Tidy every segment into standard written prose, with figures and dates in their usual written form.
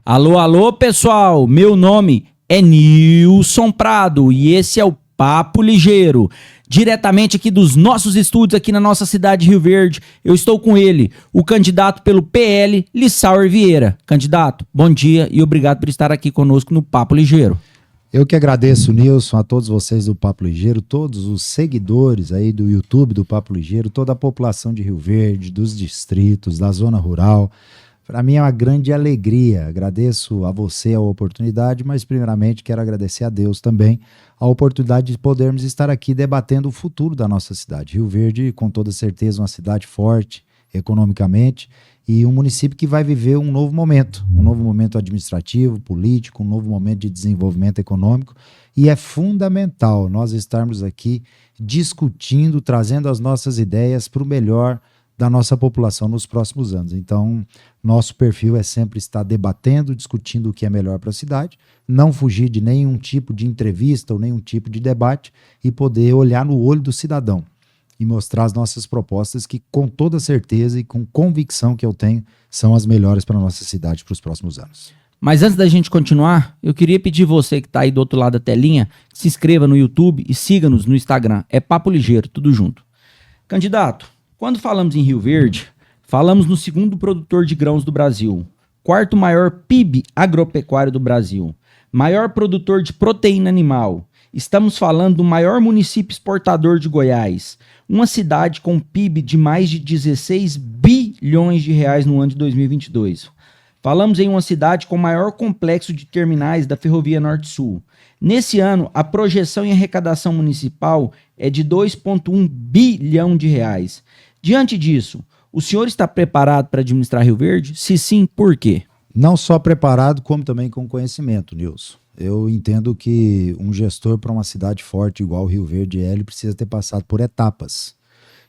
Alô, alô, pessoal! Meu nome é Nilson Prado e esse é o Papo Ligeiro. Diretamente aqui dos nossos estúdios aqui na nossa cidade de Rio Verde, eu estou com ele, o candidato pelo PL, Lissauer Vieira. Candidato, bom dia e obrigado por estar aqui conosco no Papo Ligeiro. Eu que agradeço, Nilson, a todos vocês do Papo Ligeiro, todos os seguidores aí do YouTube do Papo Ligeiro, toda a população de Rio Verde, dos distritos, da zona rural. Para mim é uma grande alegria. Agradeço a você a oportunidade, mas primeiramente quero agradecer a Deus também a oportunidade de podermos estar aqui debatendo o futuro da nossa cidade. Rio Verde, com toda certeza, uma cidade forte economicamente e um município que vai viver um novo momento administrativo, político, um novo momento de desenvolvimento econômico, e é fundamental nós estarmos aqui discutindo, trazendo as nossas ideias para o melhor da nossa população nos próximos anos. Então, nosso perfil é sempre estar debatendo, discutindo o que é melhor para a cidade, não fugir de nenhum tipo de entrevista ou nenhum tipo de debate e poder olhar no olho do cidadão e mostrar as nossas propostas que, com toda certeza e com convicção que eu tenho, são as melhores para a nossa cidade para os próximos anos. Mas antes da gente continuar, eu queria pedir você que está aí do outro lado da telinha, que se inscreva no YouTube e siga-nos no Instagram. É Papo Ligeiro, tudo junto. Candidato, quando falamos em Rio Verde, falamos no segundo produtor de grãos do Brasil, quarto maior PIB agropecuário do Brasil, maior produtor de proteína animal. Estamos falando do maior município exportador de Goiás, uma cidade com PIB de mais de 16 bilhões de reais no ano de 2022. Falamos em uma cidade com o maior complexo de terminais da Ferrovia Norte-Sul. Nesse ano, a projeção em arrecadação municipal é de 2,1 bilhão de reais. Diante disso, o senhor está preparado para administrar Rio Verde? Se sim, por quê? Não só preparado, como também com conhecimento, Nilson. Eu entendo que um gestor para uma cidade forte igual Rio Verde ele precisa ter passado por etapas.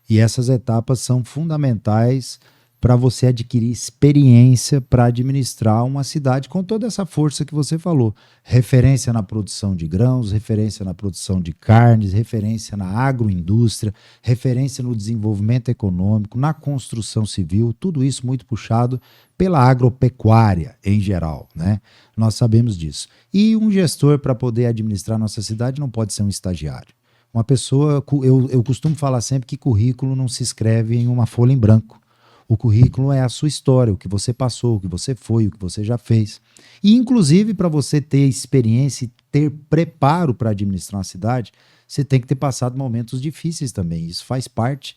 E essas etapas são fundamentais para você adquirir experiência para administrar uma cidade com toda essa força que você falou. Referência na produção de grãos, referência na produção de carnes, referência na agroindústria, referência no desenvolvimento econômico, na construção civil, tudo isso muito puxado pela agropecuária em geral, né? Nós sabemos disso. E um gestor, para poder administrar nossa cidade, não pode ser um estagiário. Uma pessoa, eu costumo falar sempre que currículo não se escreve em uma folha em branco. O currículo é a sua história, o que você passou, o que você foi, o que você já fez. E, inclusive, para você ter experiência e ter preparo para administrar uma cidade, você tem que ter passado momentos difíceis também. Isso faz parte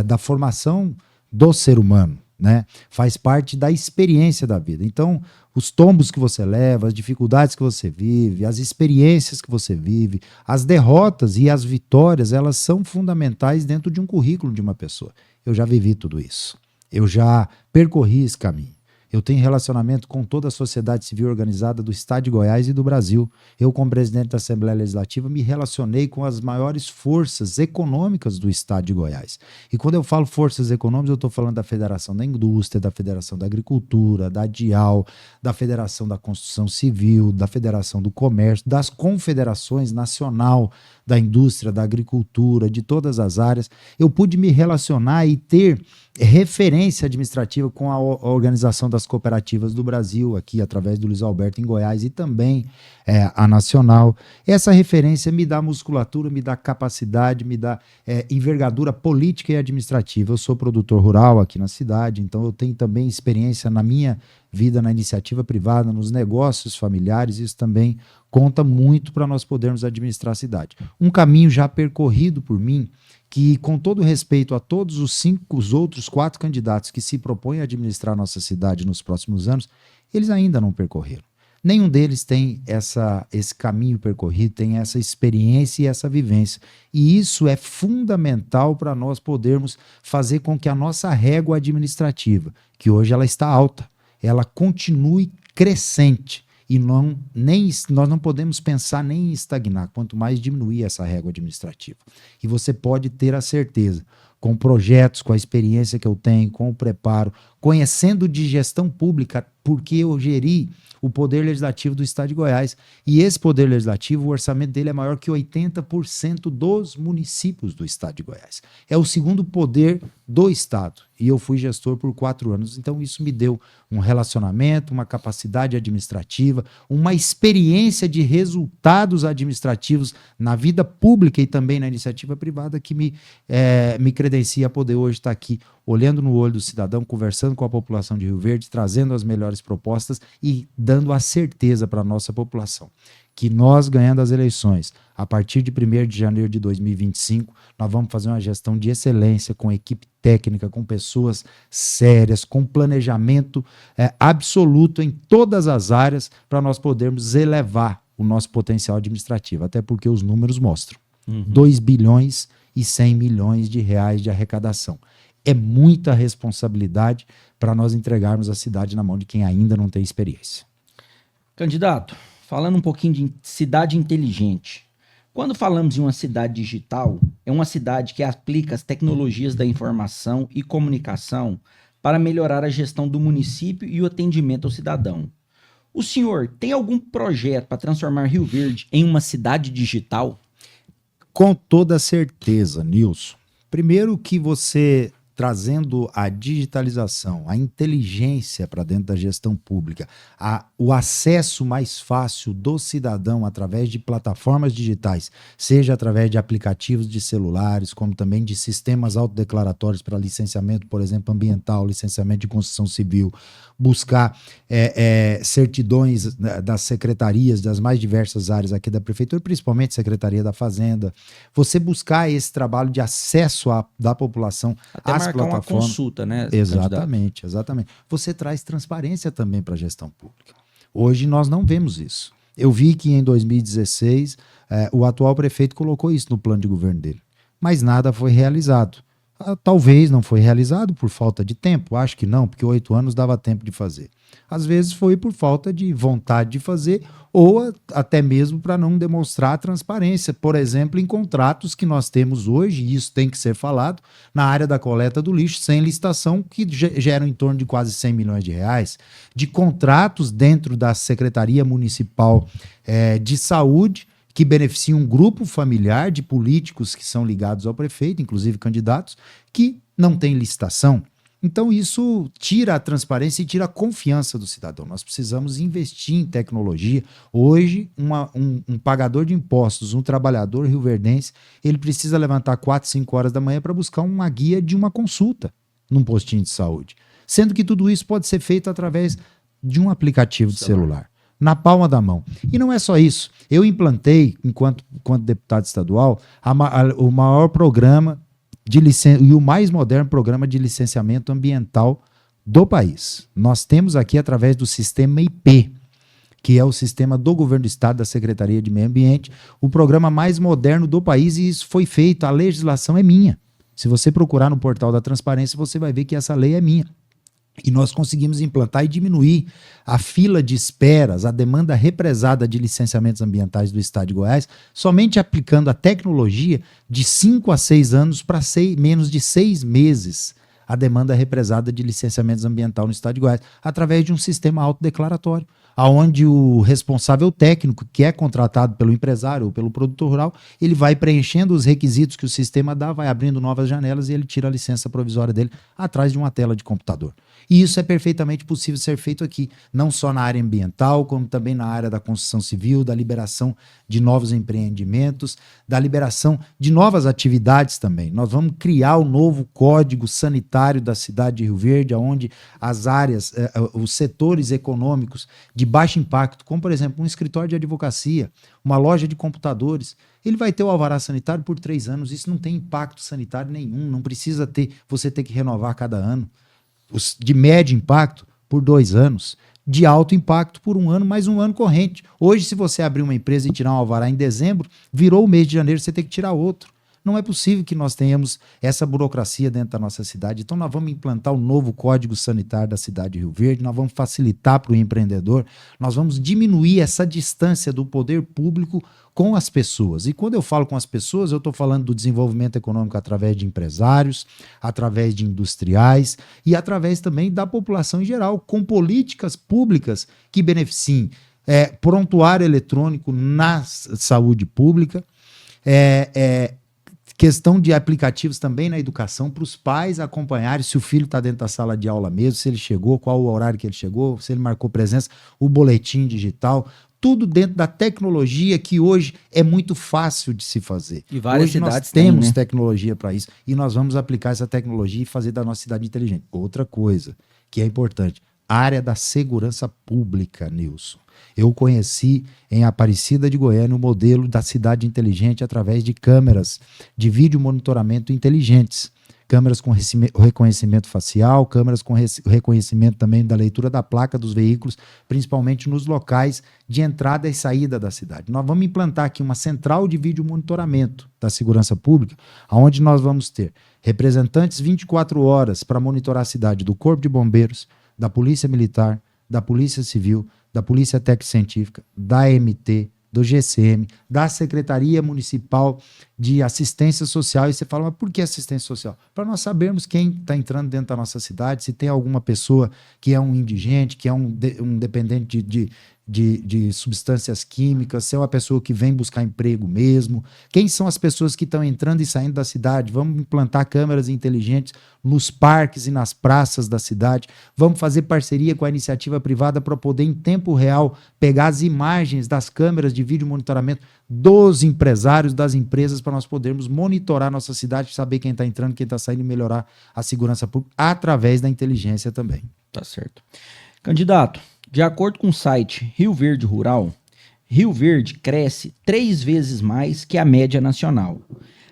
da formação do ser humano, né? Faz parte da experiência da vida. Então, os tombos que você leva, as dificuldades que você vive, as experiências que você vive, as derrotas e as vitórias, elas são fundamentais dentro de um currículo de uma pessoa. Eu já vivi tudo isso. Eu já percorri esse caminho. Eu tenho relacionamento com toda a sociedade civil organizada do estado de Goiás e do Brasil. Eu, como presidente da Assembleia Legislativa, me relacionei com as maiores forças econômicas do estado de Goiás. E quando eu falo forças econômicas, eu estou falando da Federação da Indústria, da Federação da Agricultura, da DIAL, da Federação da Construção Civil, da Federação do Comércio, das confederações nacional da indústria, da agricultura, de todas as áreas. Eu pude me relacionar e ter referência administrativa com a Organização das Cooperativas do Brasil, aqui através do Luiz Alberto em Goiás, e também a nacional. Essa referência me dá musculatura, me dá capacidade, me dá envergadura política e administrativa. Eu sou produtor rural aqui na cidade, então eu tenho também experiência na minha vida na iniciativa privada, nos negócios familiares. Isso também conta muito para nós podermos administrar a cidade. Um caminho já percorrido por mim, que, com todo respeito a todos os outros 4 candidatos que se propõem a administrar nossa cidade nos próximos anos, eles ainda não percorreram. Nenhum deles tem esse caminho percorrido, tem essa experiência e essa vivência. E isso é fundamental para nós podermos fazer com que a nossa régua administrativa, que hoje ela está alta, ela continue crescente. E nós não podemos pensar nem em estagnar, quanto mais diminuir essa régua administrativa. E você pode ter a certeza, com projetos, com a experiência que eu tenho, com o preparo, conhecendo de gestão pública, porque eu geri o Poder Legislativo do Estado de Goiás. E esse Poder Legislativo, o orçamento dele é maior que 80% dos municípios do Estado de Goiás. É o segundo poder do Estado. E eu fui gestor por 4 anos. Então isso me deu um relacionamento, uma capacidade administrativa, uma experiência de resultados administrativos na vida pública e também na iniciativa privada que me credencia a poder hoje estar aqui olhando no olho do cidadão, conversando com a população de Rio Verde, trazendo as melhores propostas e dando a certeza para a nossa população que nós, ganhando as eleições, a partir de 1º de janeiro de 2025, nós vamos fazer uma gestão de excelência, com equipe técnica, com pessoas sérias, com planejamento absoluto em todas as áreas, para nós podermos elevar o nosso potencial administrativo, até porque os números mostram. 2 bilhões e 100 milhões de reais de arrecadação. É muita responsabilidade para nós entregarmos a cidade na mão de quem ainda não tem experiência. Candidato, falando um pouquinho de cidade inteligente. Quando falamos em uma cidade digital, é uma cidade que aplica as tecnologias da informação e comunicação para melhorar a gestão do município e o atendimento ao cidadão. O senhor tem algum projeto para transformar Rio Verde em uma cidade digital? Com toda certeza, Nilson. Primeiro que você, trazendo a digitalização, a inteligência para dentro da gestão pública, o acesso mais fácil do cidadão através de plataformas digitais, seja através de aplicativos de celulares, como também de sistemas autodeclaratórios para licenciamento, por exemplo, ambiental, licenciamento de construção civil, buscar certidões das secretarias das mais diversas áreas aqui da prefeitura, principalmente Secretaria da Fazenda, você buscar esse trabalho de acesso da população até às marcar plataformas. Uma consulta, né? Exatamente, exatamente. Você traz transparência também para a gestão pública. Hoje nós não vemos isso. Eu vi que em 2016 o atual prefeito colocou isso no plano de governo dele, mas nada foi realizado. Talvez não foi realizado por falta de tempo, acho que não, porque 8 anos dava tempo de fazer. Às vezes foi por falta de vontade de fazer ou até mesmo para não demonstrar transparência. Por exemplo, em contratos que nós temos hoje, e isso tem que ser falado, na área da coleta do lixo, sem licitação, que geram em torno de quase 100 milhões de reais, de contratos dentro da Secretaria Municipal de Saúde, que beneficia um grupo familiar de políticos que são ligados ao prefeito, inclusive candidatos, que não tem licitação. Então isso tira a transparência e tira a confiança do cidadão. Nós precisamos investir em tecnologia. Hoje, um pagador de impostos, um trabalhador rioverdense, ele precisa levantar 4, 5 horas da manhã para buscar uma guia de uma consulta num postinho de saúde. Sendo que tudo isso pode ser feito através de um aplicativo de celular, na palma da mão. E não é só isso. Eu implantei, enquanto deputado estadual, o maior programa e o mais moderno programa de licenciamento ambiental do país. Nós temos aqui, através do sistema IP, que é o sistema do governo do estado, da Secretaria de Meio Ambiente, o programa mais moderno do país, e isso foi feito, a legislação é minha. Se você procurar no portal da transparência, você vai ver que essa lei é minha. E nós conseguimos implantar e diminuir a fila de esperas, a demanda represada de licenciamentos ambientais do estado de Goiás, somente aplicando a tecnologia de 5 a 6 anos para menos de 6 meses a demanda represada de licenciamentos ambientais no estado de Goiás, através de um sistema autodeclaratório, onde o responsável técnico, que é contratado pelo empresário ou pelo produtor rural, ele vai preenchendo os requisitos que o sistema dá, vai abrindo novas janelas e ele tira a licença provisória dele atrás de uma tela de computador. E isso é perfeitamente possível ser feito aqui, não só na área ambiental, como também na área da construção civil, da liberação de novos empreendimentos, da liberação de novas atividades também. Nós vamos criar o novo Código Sanitário da cidade de Rio Verde, onde as áreas, os setores econômicos de baixo impacto, como por exemplo um escritório de advocacia, uma loja de computadores, ele vai ter o alvará sanitário por 3 anos. Isso não tem impacto sanitário nenhum, não precisa você ter que renovar a cada ano. Os de médio impacto por 2 anos, de alto impacto por 1 ano, mais 1 ano corrente. Hoje, se você abrir uma empresa e tirar um alvará em dezembro, virou o mês de janeiro, você tem que tirar outro. Não é possível que nós tenhamos essa burocracia dentro da nossa cidade. Então nós vamos implantar o novo Código Sanitário da cidade de Rio Verde, nós vamos facilitar para o empreendedor, nós vamos diminuir essa distância do poder público com as pessoas. E quando eu falo com as pessoas, eu estou falando do desenvolvimento econômico através de empresários, através de industriais e através também da população em geral, com políticas públicas que beneficiem prontuário eletrônico na saúde pública, questão de aplicativos também na educação, para os pais acompanharem se o filho está dentro da sala de aula mesmo, se ele chegou, qual o horário que ele chegou, se ele marcou presença, o boletim digital, tudo dentro da tecnologia que hoje é muito fácil de se fazer. E várias hoje nós cidades temos têm, né? tecnologia para isso e nós vamos aplicar essa tecnologia e fazer da nossa cidade inteligente. Outra coisa que é importante, a área da segurança pública, Nilson. Eu conheci em Aparecida de Goiânia o modelo da cidade inteligente através de câmeras de vídeo monitoramento inteligentes. Câmeras com reconhecimento facial, câmeras com reconhecimento também da leitura da placa dos veículos, principalmente nos locais de entrada e saída da cidade. Nós vamos implantar aqui uma central de vídeo monitoramento da segurança pública, onde nós vamos ter representantes 24 horas para monitorar a cidade do Corpo de Bombeiros, da Polícia Militar, da Polícia Civil, da Polícia Técnico Científica, da MT, do GCM, da Secretaria Municipal de Assistência Social. E você fala, mas por que assistência social? Para nós sabermos quem está entrando dentro da nossa cidade, se tem alguma pessoa que é um indigente, que é um dependente de substâncias químicas, se é uma pessoa que vem buscar emprego mesmo, quem são as pessoas que estão entrando e saindo da cidade. Vamos implantar câmeras inteligentes nos parques e nas praças da cidade, vamos fazer parceria com a iniciativa privada para poder em tempo real pegar as imagens das câmeras de vídeo monitoramento dos empresários, das empresas, para nós podermos monitorar nossa cidade, saber quem está entrando, quem está saindo e melhorar a segurança pública através da inteligência também. Tá certo. Candidato, de acordo com o site Rio Verde Rural, Rio Verde cresce 3 vezes mais que a média nacional.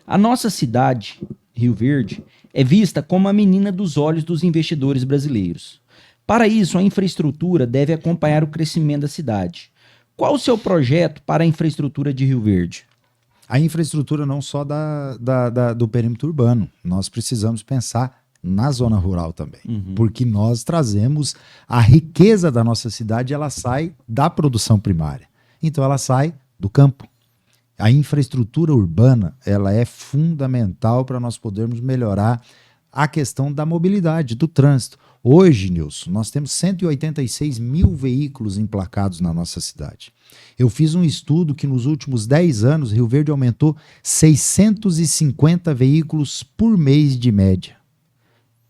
A nossa cidade, Rio Verde, é vista como a menina dos olhos dos investidores brasileiros. Para isso, a infraestrutura deve acompanhar o crescimento da cidade. Qual o seu projeto para a infraestrutura de Rio Verde? A infraestrutura não só do perímetro urbano, nós precisamos pensar na zona rural também, porque nós trazemos a riqueza da nossa cidade, ela sai da produção primária, então ela sai do campo. A infraestrutura urbana, ela é fundamental para nós podermos melhorar a questão da mobilidade, do trânsito. Hoje, Nilson, nós temos 186 mil veículos emplacados na nossa cidade. Eu fiz um estudo que nos últimos 10 anos, Rio Verde aumentou 650 veículos por mês de média.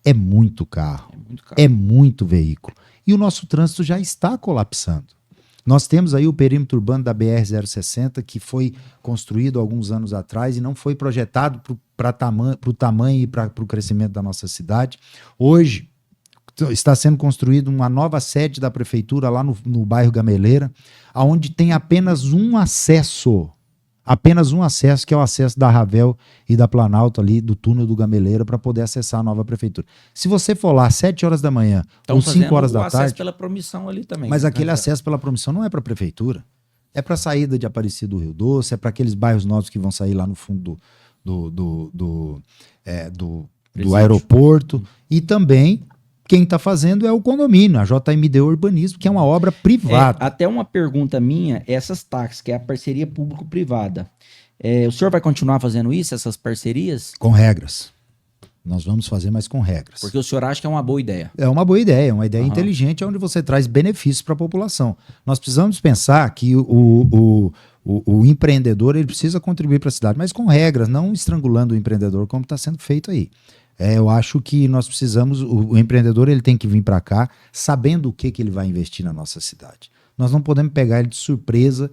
É muito carro, é muito veículo. E o nosso trânsito já está colapsando. Nós temos aí o perímetro urbano da BR-060, que foi construído alguns anos atrás e não foi projetado para o tamanho e para o crescimento da nossa cidade. Hoje, está sendo construída uma nova sede da prefeitura lá no bairro Gameleira, onde tem apenas um acesso, que é o acesso da Ravel e da Planalto ali, do túnel do Gameleira, para poder acessar a nova prefeitura. Se você for lá às 7 horas da manhã ou 5 horas da tarde... acesso pela promissão ali também. Mas aquele acesso pela promissão não é para a prefeitura, é para a saída de Aparecida do Rio Doce, é para aqueles bairros novos que vão sair lá no fundo do aeroporto, e também... Quem está fazendo é o condomínio, a JMD Urbanismo, que é uma obra privada. Até uma pergunta minha, essas taxas, que é a parceria público-privada, o senhor vai continuar fazendo isso, essas parcerias? Com regras. Nós vamos fazer, mas com regras. Porque o senhor acha que é uma boa ideia? É uma boa ideia, uma ideia inteligente, onde você traz benefícios para a população. Nós precisamos pensar que o empreendedor ele precisa contribuir para a cidade, mas com regras, não estrangulando o empreendedor como está sendo feito aí. Eu acho que nós precisamos, o empreendedor ele tem que vir para cá sabendo o que ele vai investir na nossa cidade. Nós não podemos pegar ele de surpresa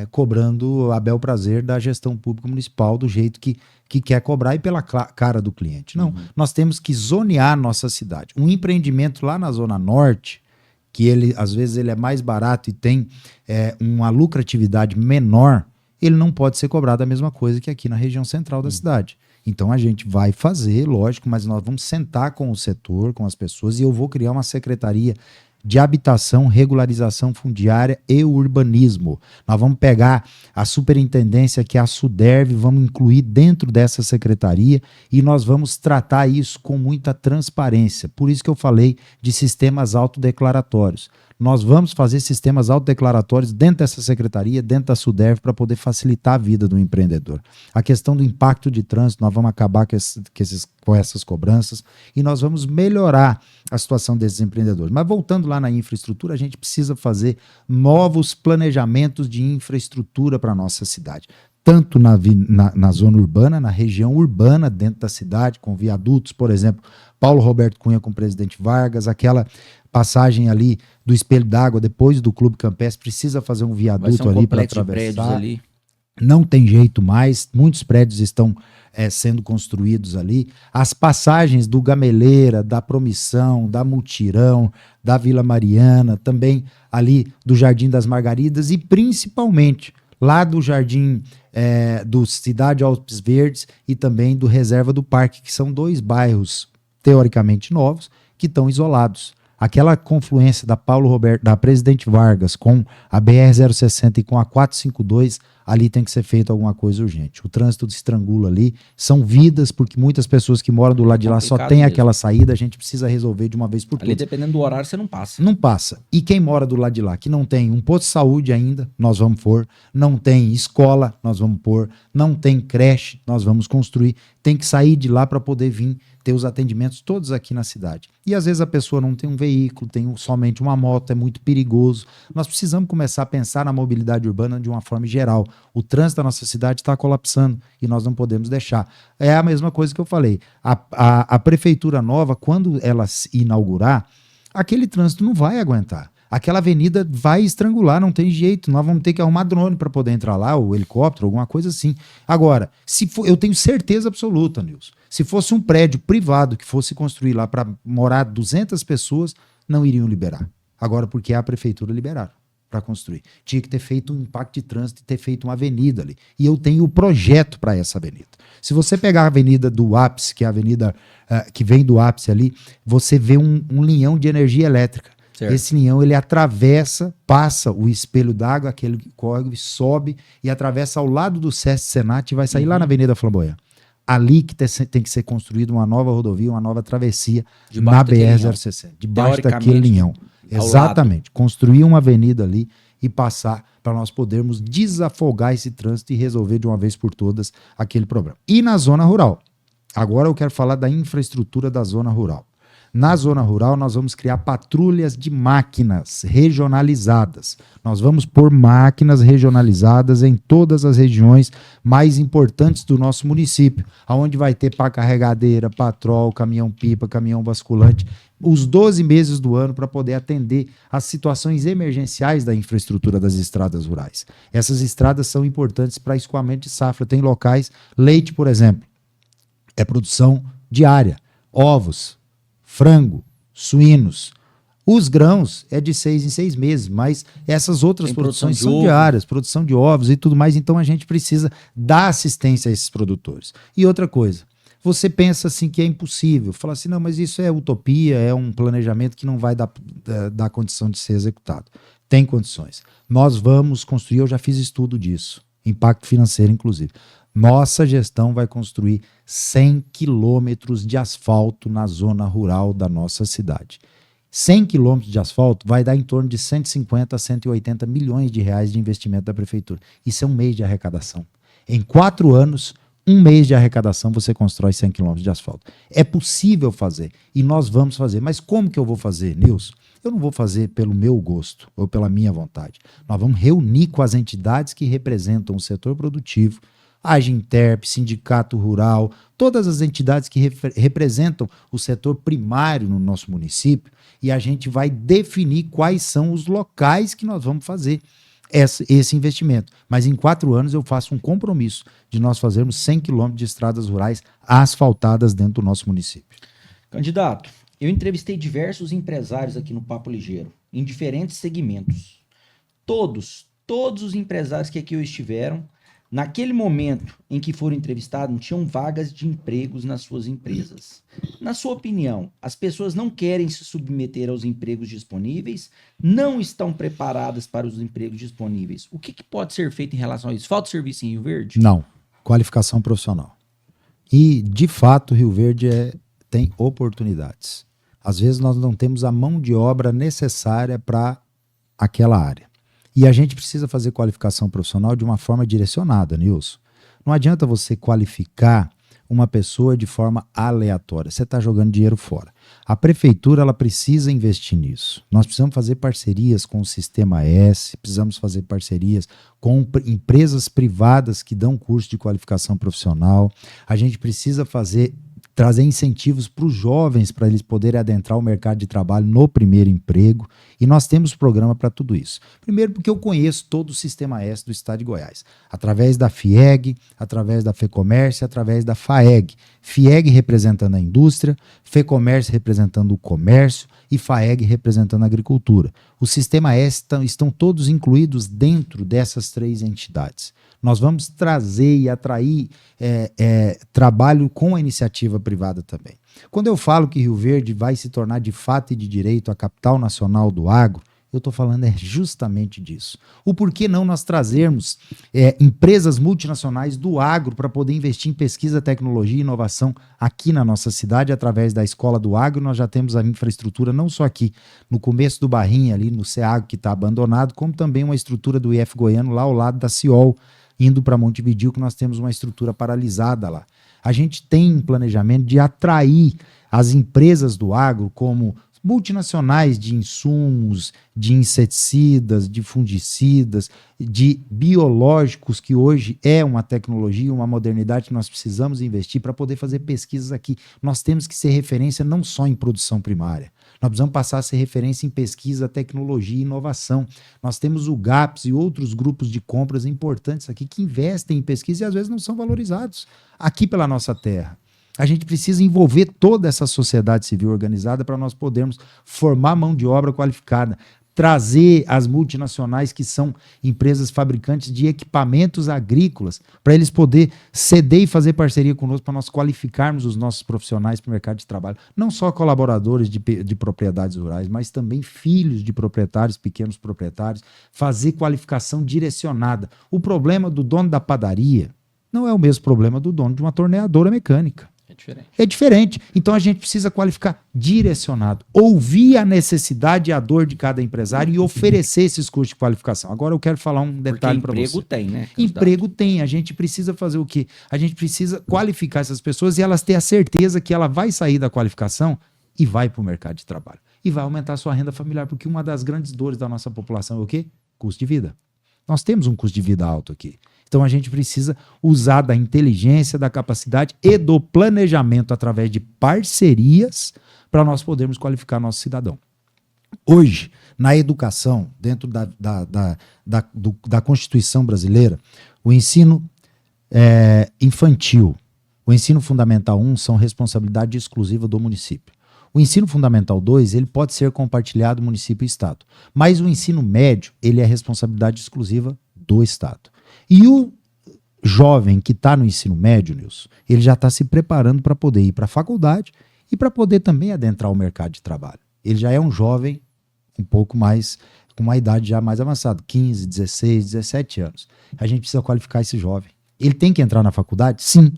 cobrando a bel prazer da gestão pública municipal do jeito que quer cobrar e pela cara do cliente. Não, nós temos que zonear a nossa cidade. Um empreendimento lá na Zona Norte, que ele às vezes ele é mais barato e tem uma lucratividade menor, ele não pode ser cobrado a mesma coisa que aqui na região central da cidade. Então a gente vai fazer, lógico, mas nós vamos sentar com o setor, com as pessoas, e eu vou criar uma secretaria de habitação, regularização fundiária e urbanismo. Nós vamos pegar a superintendência, que é a SUDERV, vamos incluir dentro dessa secretaria e nós vamos tratar isso com muita transparência. Por isso que eu falei de sistemas autodeclaratórios. Nós vamos fazer sistemas autodeclaratórios dentro dessa secretaria, dentro da SUDERV, para poder facilitar a vida do empreendedor. A questão do impacto de trânsito, nós vamos acabar com essas cobranças e nós vamos melhorar a situação desses empreendedores. Mas voltando lá na infraestrutura, a gente precisa fazer novos planejamentos de infraestrutura para a nossa cidade. Tanto na zona urbana, na região urbana, dentro da cidade, com viadutos, por exemplo, Paulo Roberto Cunha com o presidente Vargas, aquela passagem ali do Espelho d'Água, depois do Clube Campestre, precisa fazer um viaduto ali para atravessar. Ali. Não tem jeito mais, muitos prédios estão sendo construídos ali. As passagens do Gameleira, da Promissão, da Mutirão, da Vila Mariana, também ali do Jardim das Margaridas e principalmente lá do Jardim do Cidade Alpes Verdes e também do Reserva do Parque, que são 2 bairros teoricamente novos que estão isolados. Aquela confluência da Presidente Vargas com a BR-060 e com a 452, ali tem que ser feita alguma coisa urgente. O trânsito estrangula ali, são vidas, porque muitas pessoas que moram do lado de lá só tem aquela saída, a gente precisa resolver de uma vez por todas. Ali, dependendo do horário, você não passa. Não passa. E quem mora do lado de lá, que não tem um posto de saúde ainda, nós vamos pôr, não tem escola, nós vamos pôr, não tem creche, nós vamos construir, tem que sair de lá para poder vir ter os atendimentos todos aqui na cidade. E às vezes a pessoa não tem um veículo, tem somente uma moto, é muito perigoso. Nós precisamos começar a pensar na mobilidade urbana de uma forma geral. O trânsito da nossa cidade está colapsando e nós não podemos deixar. É a mesma coisa que eu falei. A prefeitura nova, quando ela se inaugurar, aquele trânsito não vai aguentar. Aquela avenida vai estrangular, não tem jeito. Nós vamos ter que arrumar drone para poder entrar lá, ou helicóptero, alguma coisa assim. Agora, eu tenho certeza absoluta, Nilson, se fosse um prédio privado que fosse construir lá para morar 200 pessoas, não iriam liberar. Agora, porque a prefeitura liberaram para construir. Tinha que ter feito um impacto de trânsito e ter feito uma avenida ali. E eu tenho o projeto para essa avenida. Se você pegar a avenida do ápice, que é a avenida que vem do ápice ali, você vê um linhão de energia elétrica. Certo. Esse linhão, ele atravessa, passa o Espelho d'Água, aquele córrego, sobe e atravessa ao lado do Sesc Senat e vai sair lá na Avenida Flamboyant. Ali que tem que ser construída uma nova rodovia, uma nova travessia na BR-060, debaixo daquele linhão. Exatamente. Construir uma avenida ali e passar para nós podermos desafogar esse trânsito e resolver de uma vez por todas aquele problema. E na zona rural? Agora eu quero falar da infraestrutura da zona rural. Na zona rural, nós vamos criar patrulhas de máquinas regionalizadas. Nós vamos pôr máquinas regionalizadas em todas as regiões mais importantes do nosso município, onde vai ter pá carregadeira, patrol, caminhão-pipa, caminhão basculante, os 12 meses do ano para poder atender às situações emergenciais da infraestrutura das estradas rurais. Essas estradas são importantes para escoamento de safra. Tem locais, leite, por exemplo, é produção diária, ovos, frango, suínos. Os grãos é de 6 em 6 meses, mas essas outras produções são diárias, produção de ovos e tudo mais, então a gente precisa dar assistência a esses produtores. E outra coisa, você pensa assim que é impossível, fala assim, não, mas isso é utopia, é um planejamento que não vai dar condição de ser executado. Tem condições. Nós vamos construir, eu já fiz estudo disso, impacto financeiro inclusive. Nossa gestão vai construir 100 quilômetros de asfalto na zona rural da nossa cidade. 100 quilômetros de asfalto vai dar em torno de 150 a 180 milhões de reais de investimento da prefeitura. Isso é um mês de arrecadação. Em 4 anos, um mês de arrecadação você constrói 100 quilômetros de asfalto. É possível fazer e nós vamos fazer. Mas como que eu vou fazer, Nilson? Eu não vou fazer pelo meu gosto ou pela minha vontade. Nós vamos reunir com as entidades que representam o setor produtivo, a Aginterp, Sindicato Rural, todas as entidades que representam o setor primário no nosso município, e a gente vai definir quais são os locais que nós vamos fazer esse investimento. Mas em 4 anos eu faço um compromisso de nós fazermos 100 quilômetros de estradas rurais asfaltadas dentro do nosso município. Candidato, eu entrevistei diversos empresários aqui no Papo Ligeiro, em diferentes segmentos. Todos os empresários que aqui estiveram, naquele momento em que foram entrevistados, não tinham vagas de empregos nas suas empresas. Na sua opinião, as pessoas não querem se submeter aos empregos disponíveis, não estão preparadas para os empregos disponíveis. O que pode ser feito em relação a isso? Falta serviço em Rio Verde? Não. Qualificação profissional. E, de fato, Rio Verde tem oportunidades. Às vezes nós não temos a mão de obra necessária para aquela área. E a gente precisa fazer qualificação profissional de uma forma direcionada, Nilson. Não adianta você qualificar uma pessoa de forma aleatória. Você está jogando dinheiro fora. A prefeitura ela precisa investir nisso. Nós precisamos fazer parcerias com o Sistema S, precisamos fazer parcerias com empresas privadas que dão curso de qualificação profissional. A gente precisa trazer incentivos para os jovens para eles poderem adentrar o mercado de trabalho no primeiro emprego, e nós temos programa para tudo isso. Primeiro porque eu conheço todo o Sistema S do Estado de Goiás, através da FIEG, através da FEComércio, através da FAEG. FIEG representando a indústria, FEComércio representando o comércio e FAEG representando a agricultura. O Sistema S estão todos incluídos dentro dessas três entidades. Nós vamos trazer e atrair trabalho com a iniciativa privada também. Quando eu falo que Rio Verde vai se tornar de fato e de direito a capital nacional do agro, eu estou falando justamente disso. O porquê não nós trazermos empresas multinacionais do agro para poder investir em pesquisa, tecnologia e inovação aqui na nossa cidade, através da Escola do Agro. Nós já temos a infraestrutura não só aqui no começo do Barrinha, ali no CEAGro, que está abandonado, como também uma estrutura do IF Goiano lá ao lado da CIOL, indo para Montevidéu, que nós temos uma estrutura paralisada lá. A gente tem um planejamento de atrair as empresas do agro como multinacionais de insumos, de inseticidas, de fungicidas, de biológicos, que hoje é uma tecnologia, uma modernidade que nós precisamos investir para poder fazer pesquisas aqui. Nós temos que ser referência não só em produção primária, nós precisamos passar a ser referência em pesquisa, tecnologia e inovação. Nós temos o GAPS e outros grupos de compras importantes aqui que investem em pesquisa e às vezes não são valorizados aqui pela nossa terra. A gente precisa envolver toda essa sociedade civil organizada para nós podermos formar mão de obra qualificada, trazer as multinacionais que são empresas fabricantes de equipamentos agrícolas, para eles poderem ceder e fazer parceria conosco para nós qualificarmos os nossos profissionais para o mercado de trabalho. Não só colaboradores de propriedades rurais, mas também filhos de proprietários, pequenos proprietários, fazer qualificação direcionada. O problema do dono da padaria não é o mesmo problema do dono de uma torneadora mecânica. É diferente. Então a gente precisa qualificar direcionado, ouvir a necessidade e a dor de cada empresário e oferecer esses cursos de qualificação. Agora eu quero falar um detalhe para você. Emprego tem, né? Emprego tem. A gente precisa fazer o quê? A gente precisa qualificar essas pessoas e elas ter a certeza que ela vai sair da qualificação e vai para o mercado de trabalho. E vai aumentar a sua renda familiar, porque uma das grandes dores da nossa população é o quê? Custo de vida. Nós temos um custo de vida alto aqui. Então a gente precisa usar da inteligência, da capacidade e do planejamento através de parcerias para nós podermos qualificar nosso cidadão. Hoje, na educação, dentro da Constituição brasileira, o ensino infantil, o ensino fundamental 1 são responsabilidade exclusiva do município. O ensino fundamental 2, ele pode ser compartilhado município e estado, mas o ensino médio, ele é responsabilidade exclusiva do estado. E o jovem que está no ensino médio, Nilson, ele já está se preparando para poder ir para a faculdade e para poder também adentrar o mercado de trabalho. Ele já é um jovem um pouco mais, com uma idade já mais avançada, 15, 16, 17 anos. A gente precisa qualificar esse jovem. Ele tem que entrar na faculdade? Sim,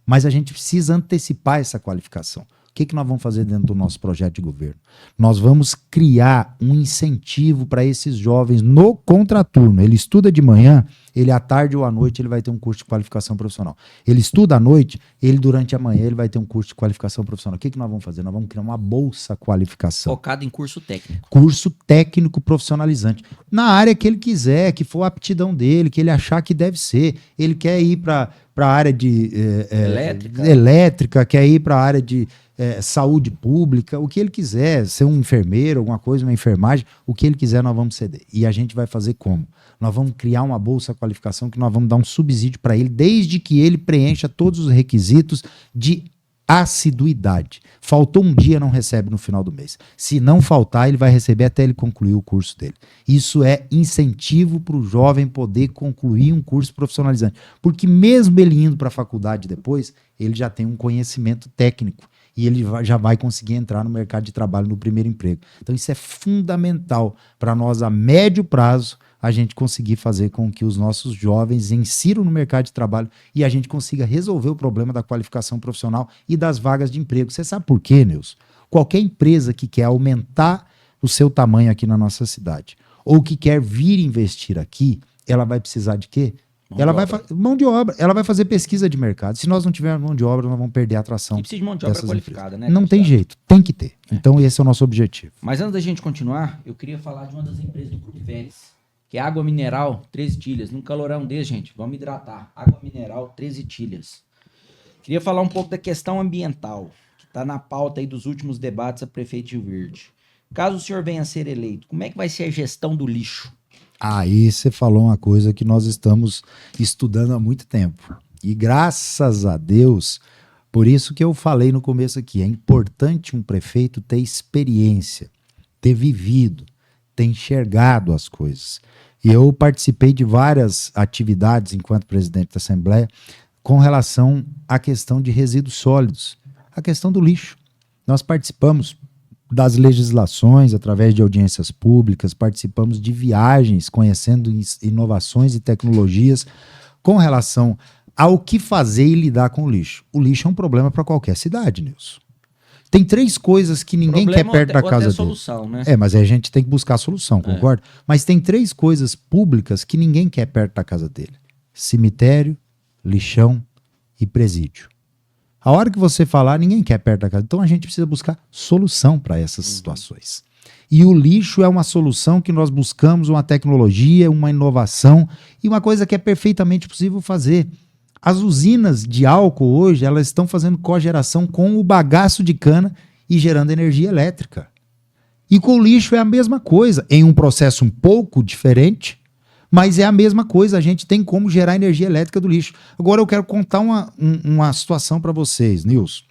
mas a gente precisa antecipar essa qualificação. O que nós vamos fazer dentro do nosso projeto de governo? Nós vamos criar um incentivo para esses jovens no contraturno. Ele estuda de manhã, ele à tarde ou à noite ele vai ter um curso de qualificação profissional. Ele estuda à noite, ele durante a manhã ele vai ter um curso de qualificação profissional. O que nós vamos fazer? Nós vamos criar uma bolsa qualificação. Focado em curso técnico. Curso técnico profissionalizante. Na área que ele quiser, que for a aptidão dele, que ele achar que deve ser. Ele quer ir para a área de elétrica, quer ir para a área de saúde pública, o que ele quiser, ser um enfermeiro, alguma coisa, uma enfermagem, o que ele quiser nós vamos ceder. E a gente vai fazer como? Nós vamos criar uma bolsa qualificação que nós vamos dar um subsídio para ele, desde que ele preencha todos os requisitos de assiduidade. Faltou um dia, não recebe no final do mês. Se não faltar, ele vai receber até ele concluir o curso dele. Isso é incentivo para o jovem poder concluir um curso profissionalizante. Porque mesmo ele indo para a faculdade depois, ele já tem um conhecimento técnico e ele já vai conseguir entrar no mercado de trabalho no primeiro emprego. Então isso é fundamental para nós a médio prazo a gente conseguir fazer com que os nossos jovens insiram no mercado de trabalho e a gente consiga resolver o problema da qualificação profissional e das vagas de emprego. Você sabe por quê, Nilson? Qualquer empresa que quer aumentar o seu tamanho aqui na nossa cidade ou que quer vir investir aqui, ela vai precisar de quê? Mão de obra. Ela vai fazer pesquisa de mercado. Se nós não tivermos mão de obra, nós vamos perder a atração. E precisa de mão de obra qualificada, empresas. né? Não tem jeito, tem que ter. Então esse é o nosso objetivo. Mas antes da gente continuar, eu queria falar de uma das empresas do Grupo Vélez, que é água mineral 13 tilhas. Num calorão desse, gente, vamos hidratar. Água mineral 13 tilhas. Queria falar um pouco da questão ambiental, que está na pauta aí dos últimos debates a prefeito de Rio Verde. Caso o senhor venha a ser eleito, como é que vai ser a gestão do lixo? Aí você falou uma coisa que nós estamos estudando há muito tempo. E graças a Deus, por isso que eu falei no começo aqui, é importante um prefeito ter experiência, ter vivido, ter enxergado as coisas. E eu participei de várias atividades enquanto presidente da Assembleia com relação à questão de resíduos sólidos, a questão do lixo. Nós participamos das legislações através de audiências públicas, participamos de viagens conhecendo inovações e tecnologias com relação ao que fazer e lidar com o lixo. O lixo é um problema para qualquer cidade, Nilson. Tem 3 coisas que ninguém quer perto da casa dele. Solução, né? Mas aí a gente tem que buscar a solução, concorda? Mas tem 3 coisas públicas que ninguém quer perto da casa dele: cemitério, lixão e presídio. A hora que você falar, ninguém quer perto da casa. Então a gente precisa buscar solução para essas situações. E o lixo é uma solução que nós buscamos, uma tecnologia, uma inovação e uma coisa que é perfeitamente possível fazer. As usinas de álcool hoje, elas estão fazendo cogeração com o bagaço de cana e gerando energia elétrica. E com o lixo é a mesma coisa, em um processo um pouco diferente, mas é a mesma coisa, a gente tem como gerar energia elétrica do lixo. Agora eu quero contar uma situação para vocês, Nilson.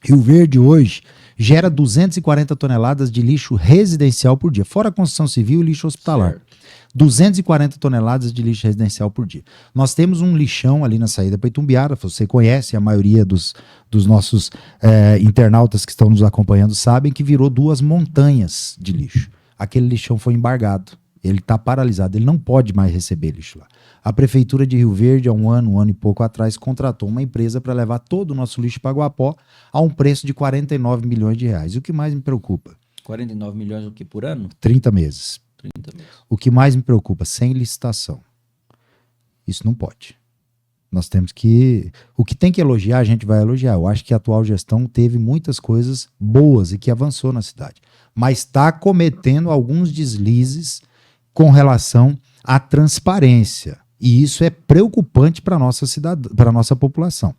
Rio Verde hoje gera 240 toneladas de lixo residencial por dia, fora a construção civil e lixo hospitalar. Certo. 240 toneladas de lixo residencial por dia. Nós temos um lixão ali na saída para Itumbiara, você conhece, a maioria dos nossos internautas que estão nos acompanhando sabem que virou 2 montanhas de lixo. Aquele lixão foi embargado, ele está paralisado, ele não pode mais receber lixo lá. A Prefeitura de Rio Verde, há um ano e pouco atrás, contratou uma empresa para levar todo o nosso lixo para Guapó a um preço de 49 milhões de reais. E o que mais me preocupa? 49 milhões o que por ano? 30 meses. 30 meses. O que mais me preocupa, sem licitação. Isso não pode. Nós temos que... O que tem que elogiar, a gente vai elogiar. Eu acho que a atual gestão teve muitas coisas boas e que avançou na cidade. Mas está cometendo alguns deslizes com relação à transparência. E isso é preocupante para a nossa população.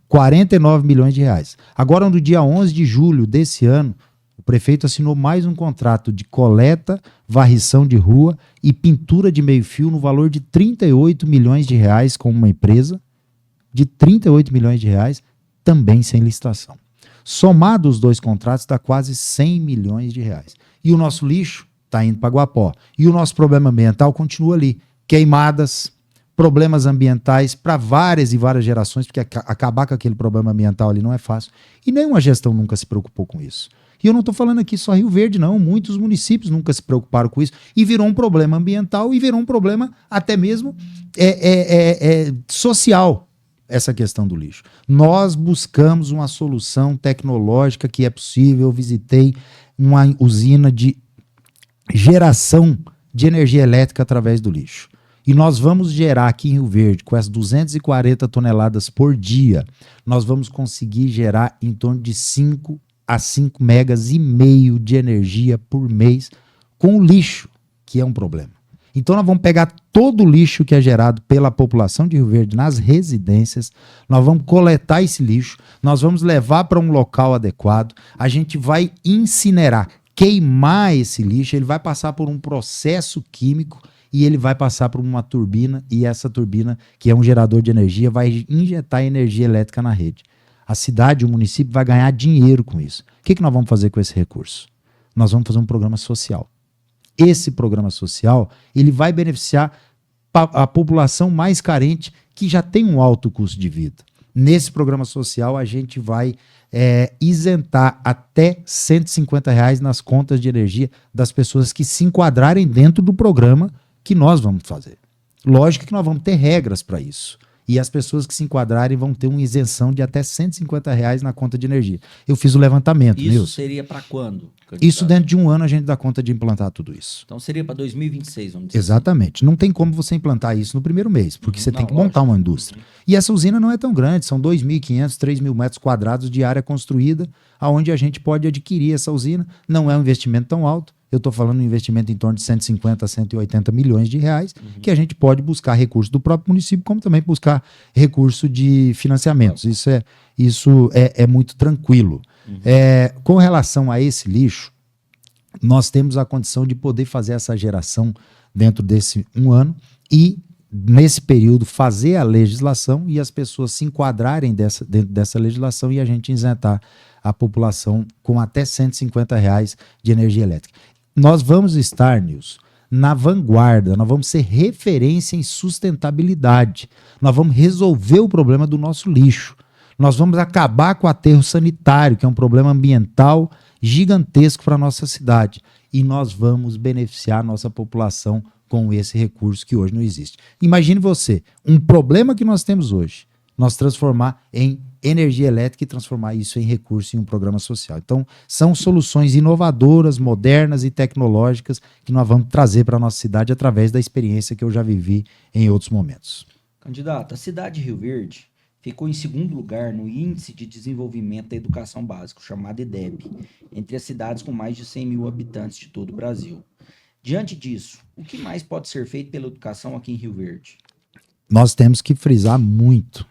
49 milhões de reais. Agora, no dia 11 de julho desse ano, o prefeito assinou mais um contrato de coleta, varrição de rua e pintura de meio-fio no valor de 38 milhões de reais com uma empresa, de 38 milhões de reais, também sem licitação. Somado os 2 contratos, dá quase 100 milhões de reais. E o nosso lixo está indo para Guapó. E o nosso problema ambiental continua ali. Queimadas, problemas ambientais para várias e várias gerações, porque acabar com aquele problema ambiental ali não é fácil. E nenhuma gestão nunca se preocupou com isso. E eu não estou falando aqui só Rio Verde, não. Muitos municípios nunca se preocuparam com isso. E virou um problema ambiental e virou um problema até mesmo social, essa questão do lixo. Nós buscamos uma solução tecnológica que é possível. Eu visitei uma usina de geração de energia elétrica através do lixo. E nós vamos gerar aqui em Rio Verde, com as 240 toneladas por dia, nós vamos conseguir gerar em torno de 5 a 5 megas e meio de energia por mês com o lixo, que é um problema. Então nós vamos pegar todo o lixo que é gerado pela população de Rio Verde nas residências, nós vamos coletar esse lixo, nós vamos levar para um local adequado, a gente vai incinerar, queimar esse lixo, ele vai passar por um processo químico e ele vai passar por uma turbina, e essa turbina, que é um gerador de energia, vai injetar energia elétrica na rede. A cidade, o município vai ganhar dinheiro com isso. O que nós vamos fazer com esse recurso? Nós vamos fazer um programa social. Esse programa social, ele vai beneficiar a população mais carente que já tem um alto custo de vida. Nesse programa social, a gente vai isentar até R$ 150 nas contas de energia das pessoas que se enquadrarem dentro do programa que nós vamos fazer. Lógico que nós vamos ter regras para isso. E as pessoas que se enquadrarem vão ter uma isenção de até R$ 150 na conta de energia. Eu fiz o levantamento, Isso Nilson. seria para quando? Isso dentro de um ano a gente dá conta de implantar tudo isso. Então seria para 2026, vamos dizer. Exatamente. Não tem como você implantar isso no primeiro mês, porque você tem que montar uma indústria. E essa usina não é tão grande, são 2.500, 3.000 metros quadrados de área construída, aonde a gente pode adquirir essa usina. Não é um investimento tão alto. Eu estou falando de um investimento em torno de 150 a 180 milhões de reais, que a gente pode buscar recursos do próprio município, como também buscar recurso de financiamentos. Isso é muito tranquilo. Com relação a esse lixo, nós temos a condição de poder fazer essa geração dentro desse um ano e, nesse período, fazer a legislação e as pessoas se enquadrarem dentro dessa legislação e a gente isentar a população com até R$ 150 de energia elétrica. Nós vamos estar, Nilson, na vanguarda, nós vamos ser referência em sustentabilidade, nós vamos resolver o problema do nosso lixo, nós vamos acabar com o aterro sanitário, que é um problema ambiental gigantesco para a nossa cidade, e nós vamos beneficiar a nossa população com esse recurso que hoje não existe. Imagine você, um problema que nós temos hoje, nós transformar em energia elétrica e transformar isso em recurso em um programa social. Então, são soluções inovadoras, modernas e tecnológicas que nós vamos trazer para a nossa cidade através da experiência que eu já vivi em outros momentos. Candidato, a cidade de Rio Verde ficou em segundo lugar no Índice de Desenvolvimento da Educação Básica, chamado IDEB, entre as cidades com mais de 100 mil habitantes de todo o Brasil. Diante disso, o que mais pode ser feito pela educação aqui em Rio Verde? Nós temos que frisar muito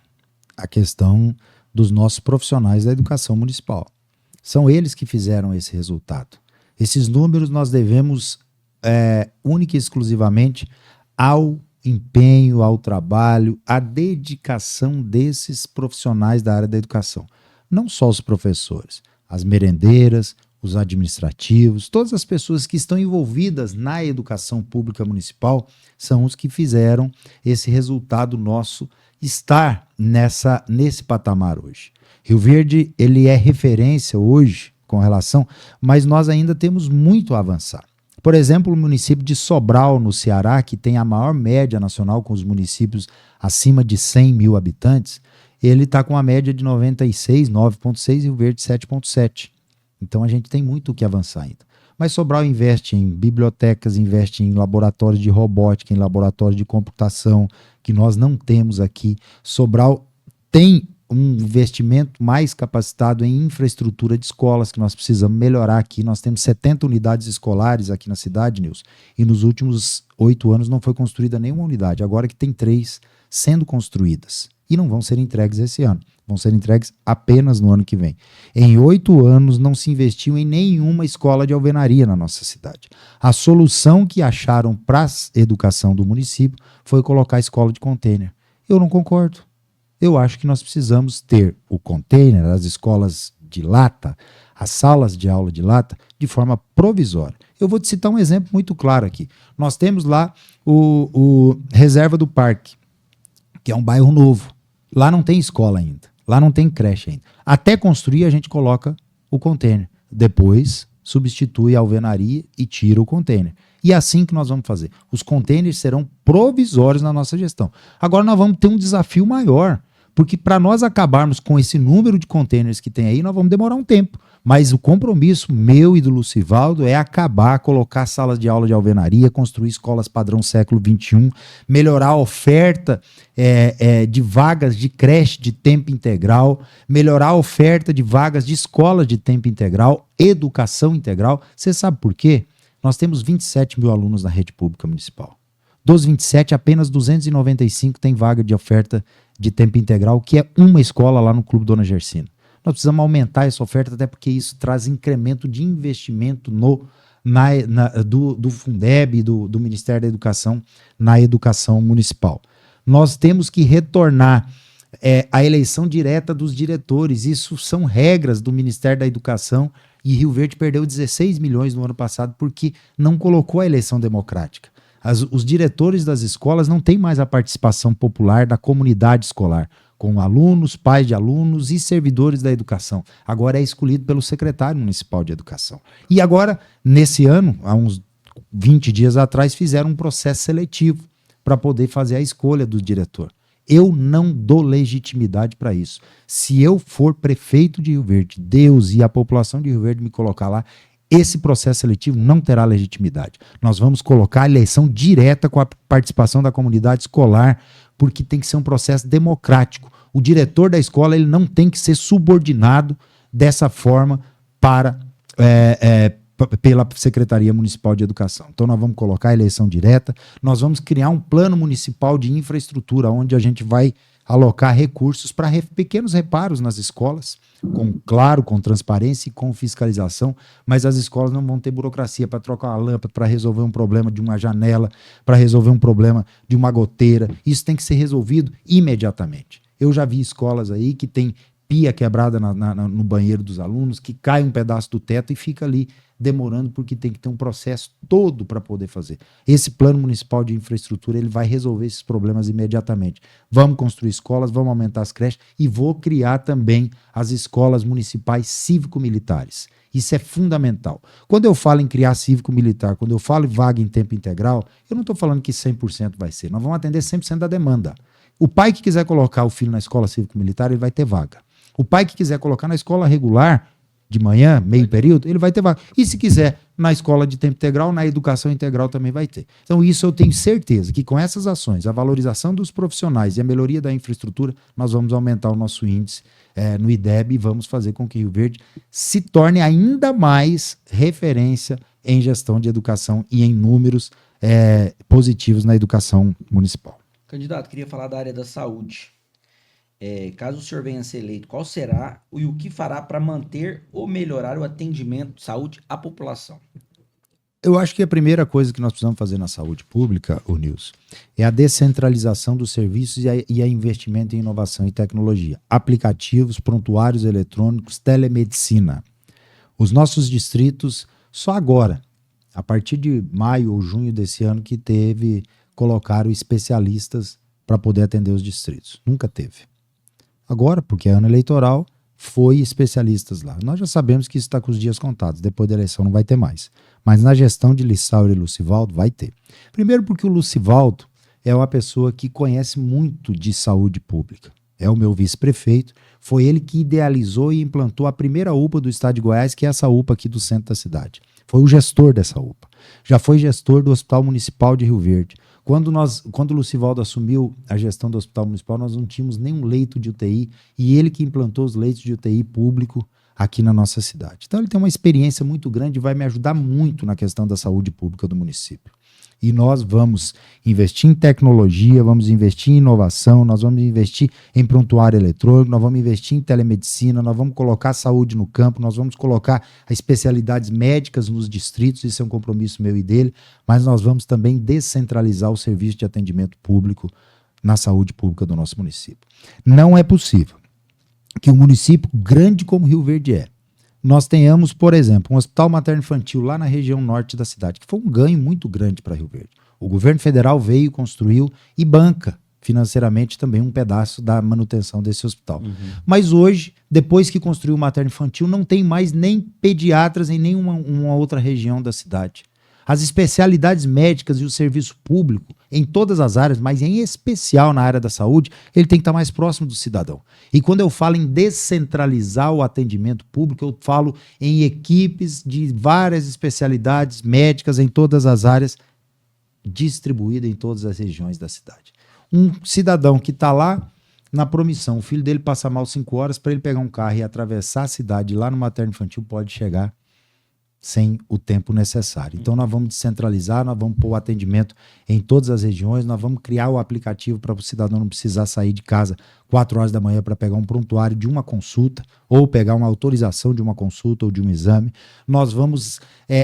a questão dos nossos profissionais da educação municipal. São eles que fizeram esse resultado. Esses números nós devemos única e exclusivamente ao empenho, ao trabalho, à dedicação desses profissionais da área da educação. Não só os professores, as merendeiras, os administrativos, todas as pessoas que estão envolvidas na educação pública municipal são os que fizeram esse resultado nosso estar nesse patamar hoje. Rio Verde, ele é referência hoje com relação, mas nós ainda temos muito a avançar. Por exemplo, o município de Sobral, no Ceará, que tem a maior média nacional com os municípios acima de 100 mil habitantes, ele está com a média de 96, 9,6 e Rio Verde 7,7. Então a gente tem muito o que avançar ainda. Mas Sobral investe em bibliotecas, investe em laboratórios de robótica, em laboratórios de computação, que nós não temos aqui. Sobral tem um investimento mais capacitado em infraestrutura de escolas, que nós precisamos melhorar aqui. Nós temos 70 unidades escolares aqui na cidade, Nilson, e nos últimos 8 anos não foi construída nenhuma unidade. Agora que tem 3 sendo construídas. E não vão ser entregues esse ano. Vão ser entregues apenas no ano que vem. Em 8 anos não se investiu em nenhuma escola de alvenaria na nossa cidade. A solução que acharam para a educação do município foi colocar a escola de container. Eu não concordo. Eu acho que nós precisamos ter o container, as escolas de lata, as salas de aula de lata, de forma provisória. Eu vou te citar um exemplo muito claro aqui. Nós temos lá o Reserva do Parque, que é um bairro novo. Lá não tem escola ainda. Lá não tem creche ainda. Até construir, a gente coloca o container. Depois, substitui a alvenaria e tira o container. E é assim que nós vamos fazer. Os containers serão provisórios na nossa gestão. Agora nós vamos ter um desafio maior, porque para nós acabarmos com esse número de containers que tem aí, nós vamos demorar um tempo. Mas o compromisso meu e do Lucivaldo é acabar, colocar salas de aula de alvenaria, construir escolas padrão século XXI, melhorar a oferta de vagas de creche de tempo integral, melhorar a oferta de vagas de escolas de tempo integral, educação integral. Você sabe por quê? Nós temos 27 mil alunos na rede pública municipal. Dos 27, apenas 295 tem vaga de oferta de tempo integral, que é uma escola lá no Clube Dona Gersina. Nós precisamos aumentar essa oferta, até porque isso traz incremento de investimento do Fundeb e do Ministério da Educação na educação municipal. Nós temos que retornar a eleição direta dos diretores. Isso são regras do Ministério da Educação e Rio Verde perdeu 16 milhões no ano passado porque não colocou a eleição democrática. Os diretores das escolas não têm mais a participação popular da comunidade escolar, com alunos, pais de alunos e servidores da educação. Agora é escolhido pelo secretário municipal de educação. E agora, nesse ano, há uns 20 dias atrás, fizeram um processo seletivo para poder fazer a escolha do diretor. Eu não dou legitimidade para isso. Se eu for prefeito de Rio Verde, Deus e a população de Rio Verde me colocar lá, esse processo seletivo não terá legitimidade. Nós vamos colocar a eleição direta com a participação da comunidade escolar, porque tem que ser um processo democrático. O diretor da escola ele não tem que ser subordinado dessa forma pela Secretaria Municipal de Educação. Então nós vamos colocar a eleição direta, nós vamos criar um plano municipal de infraestrutura, onde a gente vai alocar recursos para pequenos reparos nas escolas, com transparência e com fiscalização, mas as escolas não vão ter burocracia para trocar uma lâmpada, para resolver um problema de uma janela, para resolver um problema de uma goteira. Isso tem que ser resolvido imediatamente. Eu já vi escolas aí que tem pia quebrada no banheiro dos alunos, que cai um pedaço do teto e fica ali demorando porque tem que ter um processo todo para poder fazer. Esse plano municipal de infraestrutura ele vai resolver esses problemas imediatamente. Vamos construir escolas, vamos aumentar as creches e vou criar também as escolas municipais cívico-militares. Isso é fundamental. Quando eu falo em criar cívico-militar, quando eu falo em vaga em tempo integral, eu não estou falando que 100% vai ser. Nós vamos atender 100% da demanda. O pai que quiser colocar o filho na escola cívico-militar, ele vai ter vaga. O pai que quiser colocar na escola regular, de manhã, meio período, ele vai ter vaga. E se quiser na escola de tempo integral, na educação integral também vai ter. Então isso eu tenho certeza que com essas ações, a valorização dos profissionais e a melhoria da infraestrutura, nós vamos aumentar o nosso índice no IDEB e vamos fazer com que Rio Verde se torne ainda mais referência em gestão de educação e em números positivos na educação municipal. Candidato, queria falar da área da saúde. Caso o senhor venha a ser eleito, qual será e o que fará para manter ou melhorar o atendimento de saúde à população? Eu acho que a primeira coisa que nós precisamos fazer na saúde pública, o Nilson, é a descentralização dos serviços e a investimento em inovação e tecnologia. Aplicativos, prontuários eletrônicos, telemedicina. Os nossos distritos, só agora, a partir de maio ou junho desse ano, que colocaram especialistas para poder atender os distritos. Nunca teve. Agora, porque é ano eleitoral, foi especialistas lá. Nós já sabemos que isso está com os dias contados. Depois da eleição não vai ter mais. Mas na gestão de Lissauro e Lucivaldo vai ter. Primeiro porque o Lucivaldo é uma pessoa que conhece muito de saúde pública. É o meu vice-prefeito. Foi ele que idealizou e implantou a primeira UPA do estado de Goiás, que é essa UPA aqui do centro da cidade. Foi o gestor dessa UPA. Já foi gestor do Hospital Municipal de Rio Verde. Quando o Lucivaldo assumiu a gestão do Hospital Municipal, nós não tínhamos nenhum leito de UTI e ele que implantou os leitos de UTI público aqui na nossa cidade. Então ele tem uma experiência muito grande e vai me ajudar muito na questão da saúde pública do município. E nós vamos investir em tecnologia, vamos investir em inovação, nós vamos investir em prontuário eletrônico, nós vamos investir em telemedicina, nós vamos colocar a saúde no campo, nós vamos colocar as especialidades médicas nos distritos, isso é um compromisso meu e dele, mas nós vamos também descentralizar o serviço de atendimento público na saúde pública do nosso município. Não é possível que um município grande como Rio Verde nós tenhamos, por exemplo, um hospital materno-infantil lá na região norte da cidade, que foi um ganho muito grande para Rio Verde. O governo federal veio, construiu e banca financeiramente também um pedaço da manutenção desse hospital. Uhum. Mas hoje, depois que construiu o materno-infantil, não tem mais nem pediatras em nenhuma outra região da cidade. As especialidades médicas e o serviço público, em todas as áreas, mas em especial na área da saúde, ele tem que estar mais próximo do cidadão. E quando eu falo em descentralizar o atendimento público, eu falo em equipes de várias especialidades médicas em todas as áreas, distribuídas em todas as regiões da cidade. Um cidadão que está lá na Promissão, o filho dele passa mal 5 horas, para ele pegar um carro e atravessar a cidade lá no materno-infantil, pode chegar sem o tempo necessário. Então nós vamos descentralizar, nós vamos pôr o atendimento em todas as regiões, nós vamos criar o aplicativo para o cidadão não precisar sair de casa 4 horas da manhã para pegar um prontuário de uma consulta ou pegar uma autorização de uma consulta ou de um exame. Nós vamos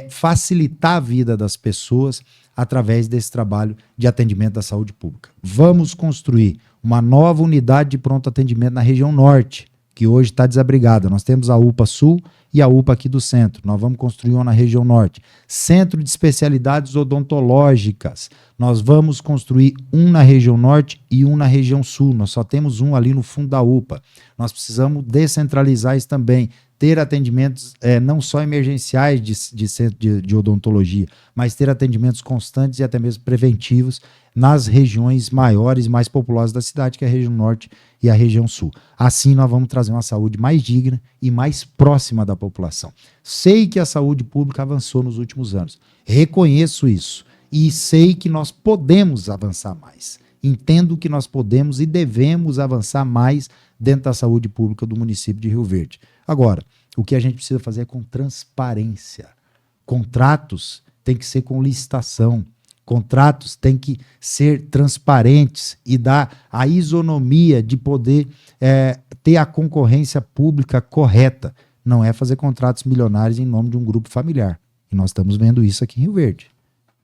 facilitar a vida das pessoas através desse trabalho de atendimento da saúde pública. Vamos construir uma nova unidade de pronto atendimento na região norte, que hoje está desabrigada. Nós temos a UPA Sul e a UPA aqui do centro. Nós vamos construir uma na região norte. Centro de especialidades odontológicas. Nós vamos construir um na região norte e um na região sul. Nós só temos um ali no fundo da UPA. Nós precisamos descentralizar isso também. Ter atendimentos não só emergenciais de odontologia, mas ter atendimentos constantes e até mesmo preventivos nas regiões maiores e mais populosas da cidade, que é a região norte e a região sul. Assim nós vamos trazer uma saúde mais digna e mais próxima da população. Sei que a saúde pública avançou nos últimos anos, reconheço isso e sei que nós podemos avançar mais. Entendo que nós podemos e devemos avançar mais dentro da saúde pública do município de Rio Verde. Agora, o que a gente precisa fazer é com transparência. Contratos têm que ser com licitação. Contratos têm que ser transparentes e dar a isonomia de poder ter a concorrência pública correta. Não é fazer contratos milionários em nome de um grupo familiar. E nós estamos vendo isso aqui em Rio Verde.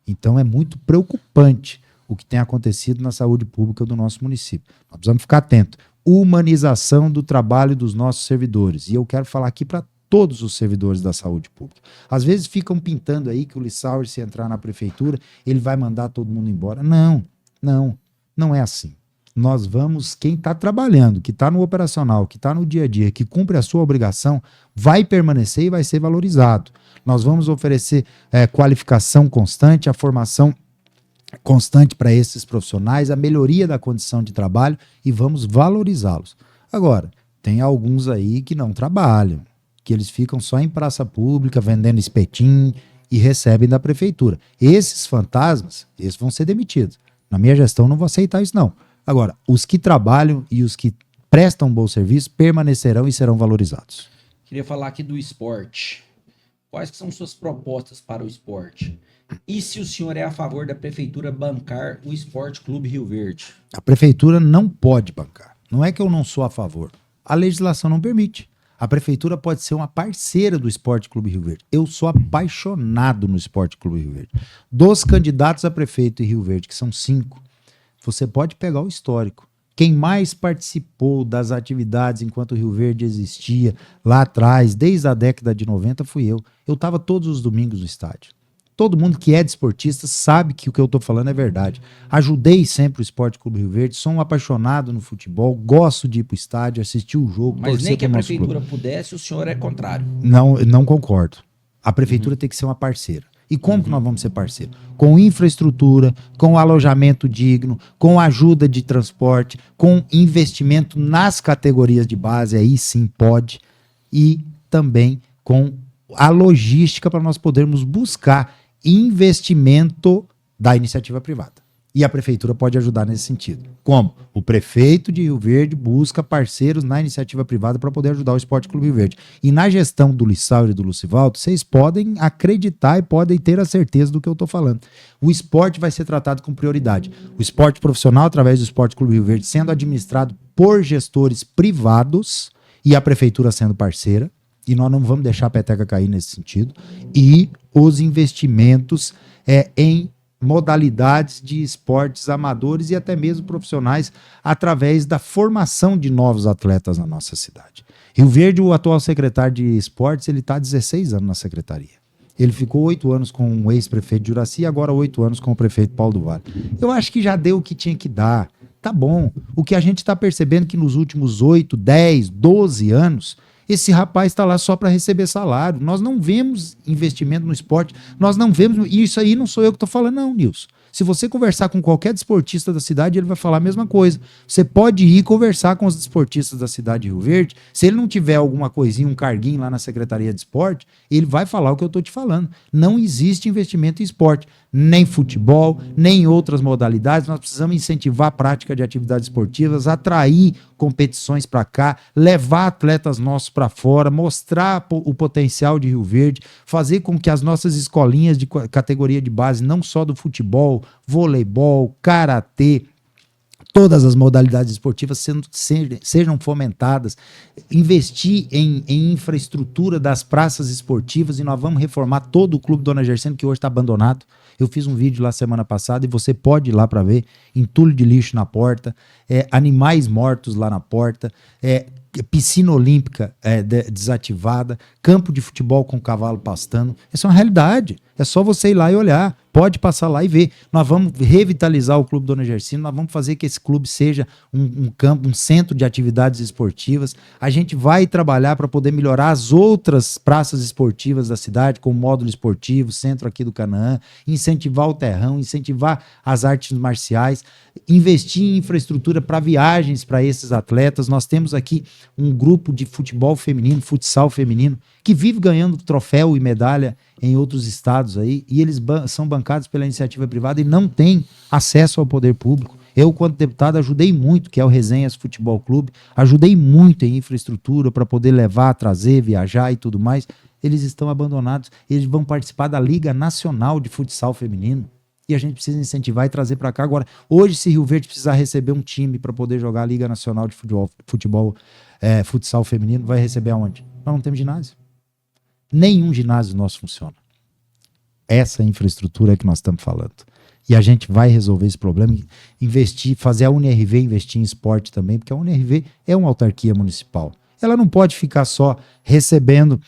Então é muito preocupante o que tem acontecido na saúde pública do nosso município. Nós precisamos ficar atentos. Humanização do trabalho dos nossos servidores. E eu quero falar aqui para todos os servidores da saúde pública. Às vezes ficam pintando aí que o Lissauer, se entrar na prefeitura, ele vai mandar todo mundo embora. Não é assim. Nós vamos, quem está trabalhando, que está no operacional, que está no dia a dia, que cumpre a sua obrigação, vai permanecer e vai ser valorizado. Nós vamos oferecer qualificação constante, a formação constante para esses profissionais, a melhoria da condição de trabalho e vamos valorizá-los. Agora, tem alguns aí que não trabalham, que eles ficam só em praça pública, vendendo espetinho e recebem da prefeitura. Esses fantasmas, esses vão ser demitidos. Na minha gestão não vou aceitar isso não. Agora, os que trabalham e os que prestam um bom serviço permanecerão e serão valorizados. Queria falar aqui do esporte. Quais que são suas propostas para o esporte? E se o senhor é a favor da prefeitura bancar o Esporte Clube Rio Verde? A prefeitura não pode bancar. Não é que eu não sou a favor. A legislação não permite. A prefeitura pode ser uma parceira do Esporte Clube Rio Verde. Eu sou apaixonado no Esporte Clube Rio Verde. Dos candidatos a prefeito em Rio Verde, que são 5, você pode pegar o histórico. Quem mais participou das atividades enquanto o Rio Verde existia lá atrás, desde a década de 90, fui eu. Eu estava todos os domingos no estádio. Todo mundo que é desportista sabe que o que eu estou falando é verdade. Ajudei sempre o Esporte Clube Rio Verde, sou um apaixonado no futebol, gosto de ir para o estádio, assistir o jogo. Mas nem que a prefeitura pudesse, o senhor é contrário. Não concordo. A prefeitura tem que ser uma parceira. E como que nós vamos ser parceiros? Com infraestrutura, com alojamento digno, com ajuda de transporte, com investimento nas categorias de base, aí sim pode, e também com a logística para nós podermos buscar investimento da iniciativa privada. E a prefeitura pode ajudar nesse sentido. Como? O prefeito de Rio Verde busca parceiros na iniciativa privada para poder ajudar o Esporte Clube Rio Verde. E na gestão do Lissauer e do Lucivaldo, vocês podem acreditar e podem ter a certeza do que eu estou falando. O esporte vai ser tratado com prioridade. O esporte profissional, através do Esporte Clube Rio Verde, sendo administrado por gestores privados e a prefeitura sendo parceira, e nós não vamos deixar a peteca cair nesse sentido, e os investimentos em modalidades de esportes amadores e até mesmo profissionais através da formação de novos atletas na nossa cidade. Rio Verde, o atual secretário de esportes, ele está há 16 anos na secretaria. Ele ficou 8 anos com o ex-prefeito de Juraci e agora 8 anos com o prefeito Paulo do Vale. Eu acho que já deu o que tinha que dar. Tá bom. O que a gente está percebendo é que nos últimos 8, 10, 12 anos, esse rapaz está lá só para receber salário. Nós não vemos investimento no esporte, nós não vemos... E isso aí não sou eu que estou falando, não, Nilson. Se você conversar com qualquer desportista da cidade, ele vai falar a mesma coisa. Você pode ir conversar com os desportistas da cidade de Rio Verde. Se ele não tiver alguma coisinha, um carguinho lá na Secretaria de Esporte, ele vai falar o que eu estou te falando. Não existe investimento em esporte, nem futebol, nem em outras modalidades. Nós precisamos incentivar a prática de atividades esportivas, atrair competições para cá, levar atletas nossos para fora, mostrar o potencial de Rio Verde, fazer com que as nossas escolinhas de categoria de base, não só do futebol, voleibol, karatê, todas as modalidades esportivas sejam fomentadas, investir em infraestrutura das praças esportivas, e nós vamos reformar todo o Clube Dona Gercene, que hoje está abandonado. Eu fiz um vídeo lá semana passada e você pode ir lá para ver, entulho de lixo na porta, animais mortos lá na porta, piscina olímpica desativada, campo de futebol com cavalo pastando. Essa é uma realidade. É só você ir lá e olhar. Pode passar lá e ver. Nós vamos revitalizar o Clube Dona Gercine, nós vamos fazer que esse clube seja um campo, um centro de atividades esportivas. A gente vai trabalhar para poder melhorar as outras praças esportivas da cidade, como módulo esportivo, centro aqui do Canaã, incentivar o terrão, incentivar as artes marciais, investir em infraestrutura para viagens para esses atletas. Nós temos aqui um grupo de futebol feminino, futsal feminino, que vive ganhando troféu e medalha em outros estados aí, e eles são bancados pela iniciativa privada e não têm acesso ao poder público. Eu, quanto deputado, ajudei muito, que é o Resenhas Futebol Clube, ajudei muito em infraestrutura para poder levar, trazer, viajar e tudo mais. Eles estão abandonados, eles vão participar da Liga Nacional de Futsal Feminino, e a gente precisa incentivar e trazer para cá. Agora, hoje, se Rio Verde precisar receber um time para poder jogar a Liga Nacional de Futsal Feminino, vai receber aonde? Nós não temos ginásio. Nenhum ginásio nosso funciona. Essa infraestrutura é que nós estamos falando. E a gente vai resolver esse problema, investir, fazer a UNRV investir em esporte também, porque a UNRV é uma autarquia municipal. Ela não pode ficar só recebendo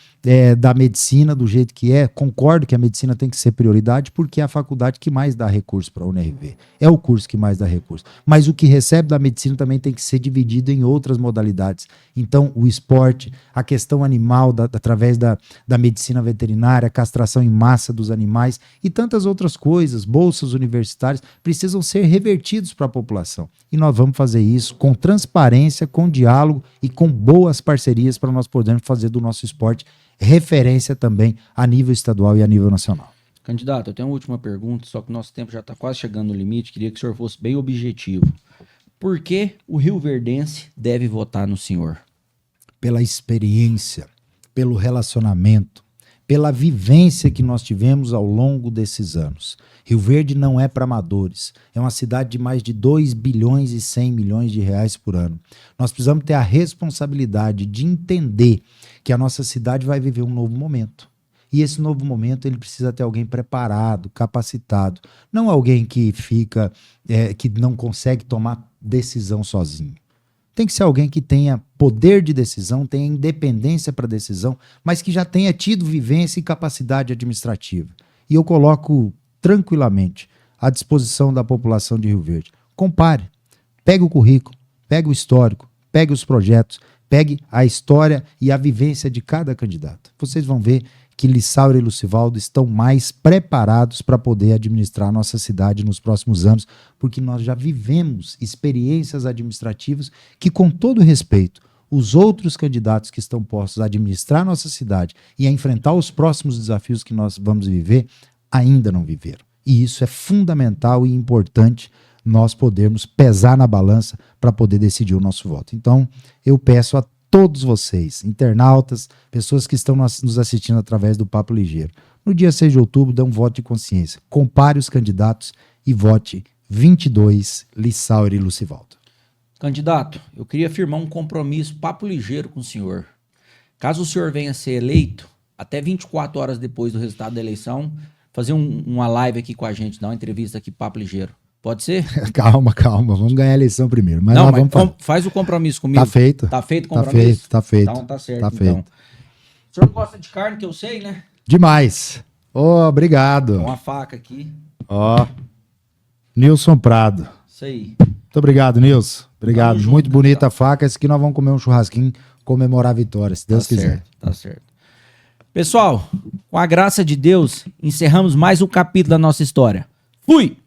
da medicina do jeito que é. Concordo que a medicina tem que ser prioridade, porque é a faculdade que mais dá recurso para a UNRV. É o curso que mais dá recurso. Mas o que recebe da medicina também tem que ser dividido em outras modalidades. Então, o esporte, a questão animal, através da medicina veterinária, a castração em massa dos animais e tantas outras coisas, bolsas universitárias, precisam ser revertidos para a população. E nós vamos fazer isso com transparência, com diálogo e com boas parcerias para nós podermos fazer do nosso esporte referência também a nível estadual e a nível nacional. Candidato, eu tenho uma última pergunta, só que o nosso tempo já está quase chegando no limite, queria que o senhor fosse bem objetivo. Por que o rioverdense deve votar no senhor? Pela experiência, pelo relacionamento, pela vivência que nós tivemos ao longo desses anos. Rio Verde não é para amadores. É uma cidade de mais de 2 bilhões e 100 milhões de reais por ano. Nós precisamos ter a responsabilidade de entender que a nossa cidade vai viver um novo momento. E esse novo momento ele precisa ter alguém preparado, capacitado. Não alguém que fica, que não consegue tomar decisão sozinho. Tem que ser alguém que tenha poder de decisão, tenha independência para decisão, mas que já tenha tido vivência e capacidade administrativa. E eu coloco tranquilamente à disposição da população de Rio Verde. Compare, pegue o currículo, pegue o histórico, pegue os projetos, pegue a história e a vivência de cada candidato. Vocês vão ver que Lissauro e Lucivaldo estão mais preparados para poder administrar a nossa cidade nos próximos anos, porque nós já vivemos experiências administrativas que, com todo respeito, os outros candidatos que estão postos a administrar a nossa cidade e a enfrentar os próximos desafios que nós vamos viver, ainda não viveram. E isso é fundamental e importante nós podermos pesar na balança para poder decidir o nosso voto. Então, eu peço a todos vocês, internautas, pessoas que estão nos assistindo através do Papo Ligeiro, no dia 6 de outubro, dê um voto de consciência. Compare os candidatos e vote 22, Lissauro e Lucivaldo. Candidato, eu queria firmar um compromisso Papo Ligeiro com o senhor. Caso o senhor venha a ser eleito, até 24 horas depois do resultado da eleição, fazer uma live aqui com a gente, dar uma entrevista aqui Papo Ligeiro. Pode ser? Calma, vamos ganhar a eleição primeiro. Mas não, mas faz o compromisso comigo. Tá feito. Tá feito o compromisso? Tá feito. Então tá certo, tá feito. Então. O senhor gosta de carne, que eu sei, né? Demais. Obrigado. Uma faca aqui. Nilson Prado. Isso aí. Muito obrigado, Nilson. Obrigado. Junto, muito bonita a faca. Esse aqui nós vamos comer um churrasquinho, comemorar a vitória, se Deus quiser. Certo, tá certo. Pessoal, com a graça de Deus, encerramos mais um capítulo da nossa história. Fui!